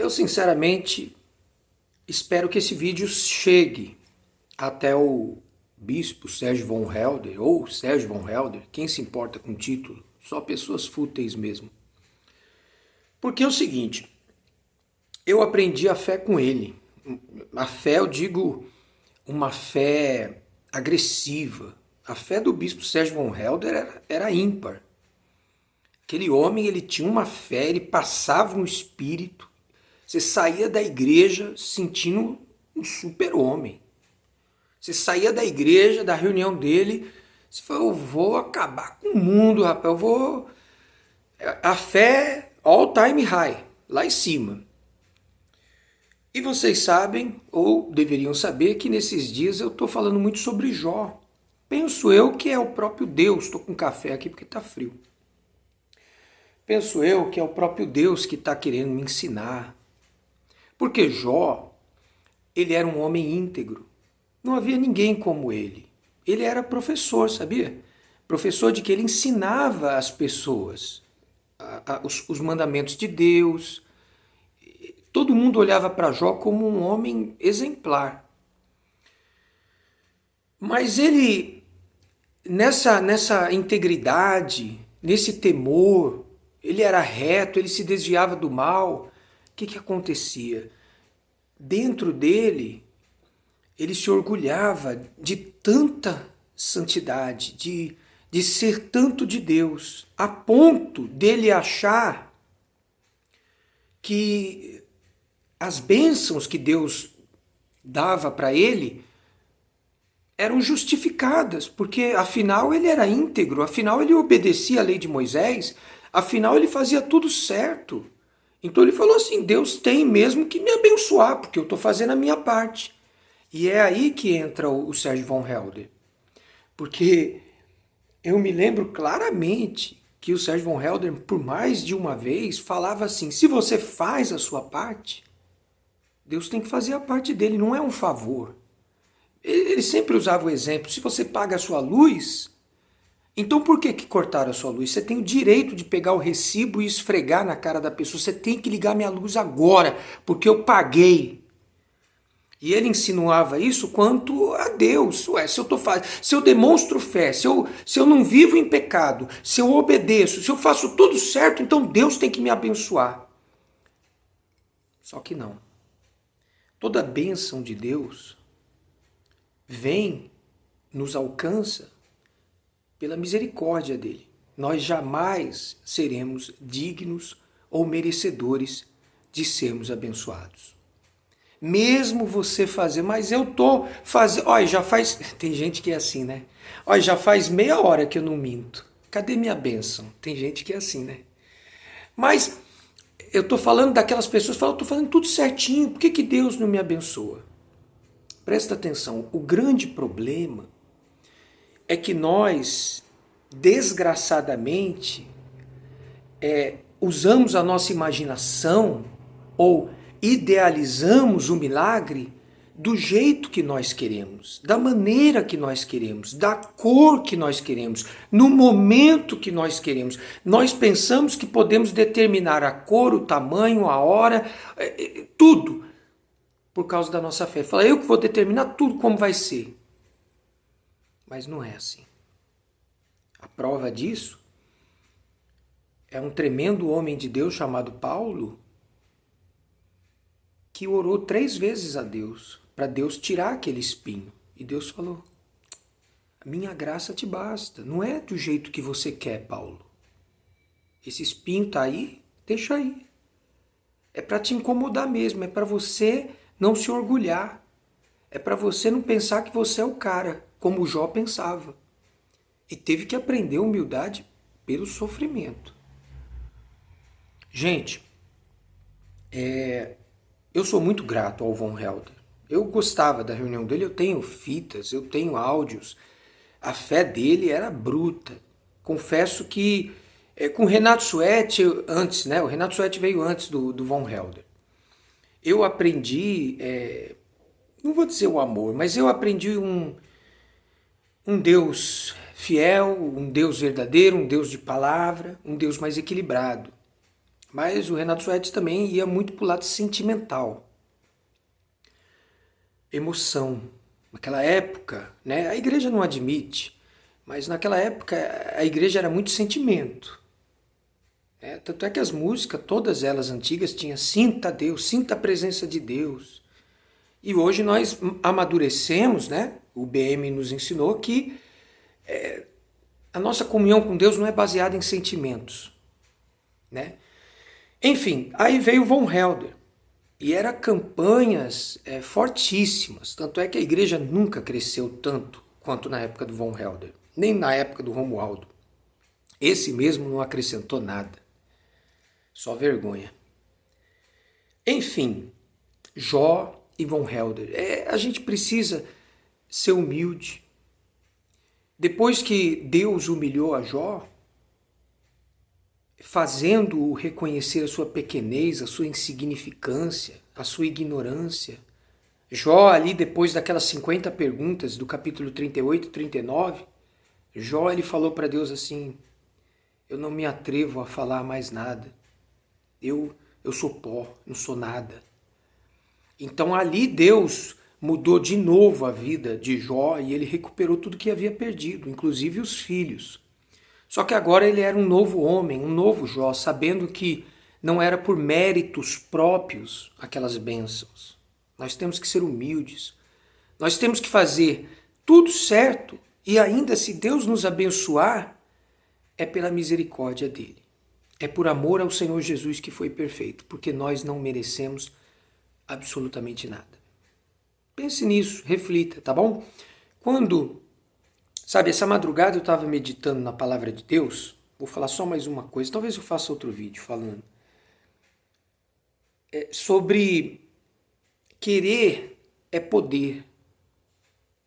Eu sinceramente espero que esse vídeo chegue até o bispo Sérgio von Helder, ou Sérgio von Helder, quem se importa com o título, só pessoas fúteis mesmo. Porque é o seguinte, eu aprendi a fé com ele. A fé, eu digo, uma fé agressiva. A fé do bispo Sérgio von Helder era ímpar. Aquele homem, ele tinha uma fé, ele passava um espírito. Você saía da igreja sentindo um super-homem. Você saía da igreja, da reunião dele, você falou, eu vou acabar com o mundo, rapaz, eu vou... A fé all time high, lá em cima. E vocês sabem, ou deveriam saber, que nesses dias eu estou falando muito sobre Jó. Penso eu que é o próprio Deus, estou com café aqui porque está frio. Penso eu que é o próprio Deus que está querendo me ensinar. Porque Jó, ele era um homem íntegro. Não havia ninguém como ele. Ele era professor, sabia? Professor de que ele ensinava as pessoas os mandamentos de Deus. Todo mundo olhava para Jó como um homem exemplar. Mas ele, nessa integridade, nesse temor, ele era reto, ele se desviava do mal. O que acontecia? Dentro dele, ele se orgulhava de tanta santidade, de ser tanto de Deus, a ponto dele achar que as bênçãos que Deus dava para ele eram justificadas, porque afinal ele era íntegro, afinal ele obedecia à lei de Moisés, afinal ele fazia tudo certo. Então ele falou assim, Deus tem mesmo que me abençoar, porque eu estou fazendo a minha parte. E é aí que entra o Sérgio von Helder. Porque eu me lembro claramente que o Sérgio von Helder, por mais de uma vez, falava assim, se você faz a sua parte, Deus tem que fazer a parte dele, não é um favor. Ele sempre usava o exemplo, se você paga a sua luz, então por que cortaram a sua luz? Você tem o direito de pegar o recibo e esfregar na cara da pessoa, você tem que ligar minha luz agora, porque eu paguei. E ele insinuava isso quanto a Deus. Ué, se eu demonstro fé, se eu não vivo em pecado, se eu obedeço, se eu faço tudo certo, então Deus tem que me abençoar. Só que não. Toda a bênção de Deus vem, nos alcança pela misericórdia dele. Nós jamais seremos dignos ou merecedores de sermos abençoados. Mesmo você fazer, mas eu tô fazendo, olha, já faz, tem gente que é assim, né? Olha, já faz meia hora que eu não minto. Cadê minha bênção? Tem gente que é assim, né? Mas eu tô falando daquelas pessoas que falam, eu tô fazendo tudo certinho, por que Deus não me abençoa? Presta atenção, o grande problema é que nós, desgraçadamente, usamos a nossa imaginação ou idealizamos o milagre do jeito que nós queremos, da maneira que nós queremos, da cor que nós queremos, no momento que nós queremos. Nós pensamos que podemos determinar a cor, o tamanho, a hora, tudo, por causa da nossa fé. Fala, eu que vou determinar tudo como vai ser. Mas não é assim. A prova disso é um tremendo homem de Deus chamado Paulo, que orou 3 vezes a Deus, para Deus tirar aquele espinho. E Deus falou, a minha graça te basta. Não é do jeito que você quer, Paulo. Esse espinho está aí, deixa aí. É para te incomodar mesmo, é para você não se orgulhar. É para você não pensar que você é o cara, como Jó pensava. E teve que aprender humildade pelo sofrimento. Gente, eu sou muito grato ao Von Helder. Eu gostava da reunião dele, eu tenho fitas, eu tenho áudios. A fé dele era bruta. Confesso que com o Renato Suete, antes, né? O Renato Suete veio antes do Von Helder. Eu aprendi, não vou dizer o amor, mas eu aprendi um Deus fiel, um Deus verdadeiro, um Deus de palavra, um Deus mais equilibrado. Mas o Renato Suétes também ia muito para o lado sentimental, emoção. Naquela época, né, a igreja não admite, mas naquela época a igreja era muito sentimento. Né? Tanto é que as músicas, todas elas antigas, tinham sinta Deus, sinta a presença de Deus. E hoje nós amadurecemos, né? O BM nos ensinou que a nossa comunhão com Deus não é baseada em sentimentos, né? Enfim, aí veio Von Helder. E eram campanhas fortíssimas. Tanto é que a igreja nunca cresceu tanto quanto na época do Von Helder. Nem na época do Romualdo. Esse mesmo não acrescentou nada. Só vergonha. Enfim, Jó e Von Helder. A gente precisa ser humilde. Depois que Deus humilhou a Jó, fazendo-o reconhecer a sua pequenez, a sua insignificância, a sua ignorância. Jó, ali depois daquelas 50 perguntas do capítulo 38 e 39, Jó ele falou para Deus assim, eu não me atrevo a falar mais nada, eu sou pó, não sou nada. Então ali Deus mudou de novo a vida de Jó e ele recuperou tudo que havia perdido, inclusive os filhos. Só que agora ele era um novo homem, um novo Jó, sabendo que não era por méritos próprios aquelas bênçãos. Nós temos que ser humildes. Nós temos que fazer tudo certo e ainda se Deus nos abençoar, é pela misericórdia dele. É por amor ao Senhor Jesus que foi perfeito, porque nós não merecemos absolutamente nada. Pense nisso, reflita, tá bom? Sabe, essa madrugada eu estava meditando na palavra de Deus, vou falar só mais uma coisa, talvez eu faça outro vídeo falando, sobre querer é poder,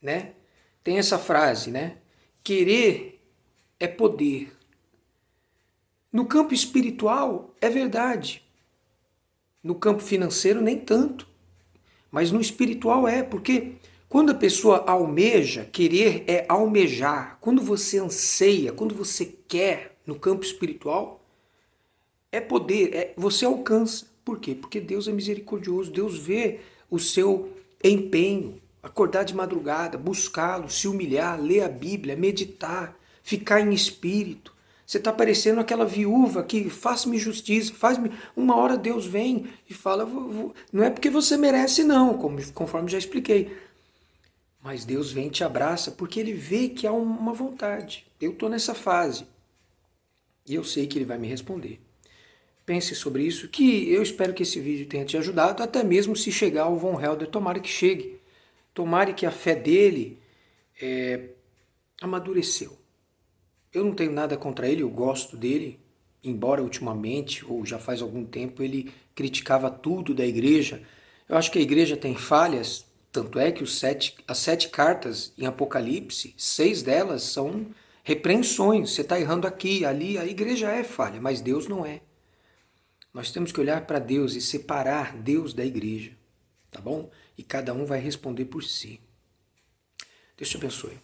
né? Tem essa frase, né? Querer é poder. No campo espiritual é verdade, no campo financeiro nem tanto, mas no espiritual porque quando a pessoa almeja, querer é almejar. Quando você anseia, quando você quer no campo espiritual, é poder, você alcança. Por quê? Porque Deus é misericordioso, Deus vê o seu empenho, acordar de madrugada, buscá-lo, se humilhar, ler a Bíblia, meditar, ficar em espírito. Você está parecendo aquela viúva que faz-me justiça, faz-me. Uma hora Deus vem e fala, não é porque você merece não, conforme já expliquei. Mas Deus vem e te abraça porque Ele vê que há uma vontade. Eu estou nessa fase. E eu sei que Ele vai me responder. Pense sobre isso, que eu espero que esse vídeo tenha te ajudado, até mesmo se chegar ao Von Helder, tomara que chegue. Tomara que a fé dele amadureceu. Eu não tenho nada contra ele, eu gosto dele, embora ultimamente, ou já faz algum tempo, ele criticava tudo da igreja. Eu acho que a igreja tem falhas, tanto é que as 7 cartas em Apocalipse, 6 delas são repreensões. Você está errando aqui, ali, a igreja é falha, mas Deus não é. Nós temos que olhar para Deus e separar Deus da igreja, tá bom? E cada um vai responder por si. Deus te abençoe.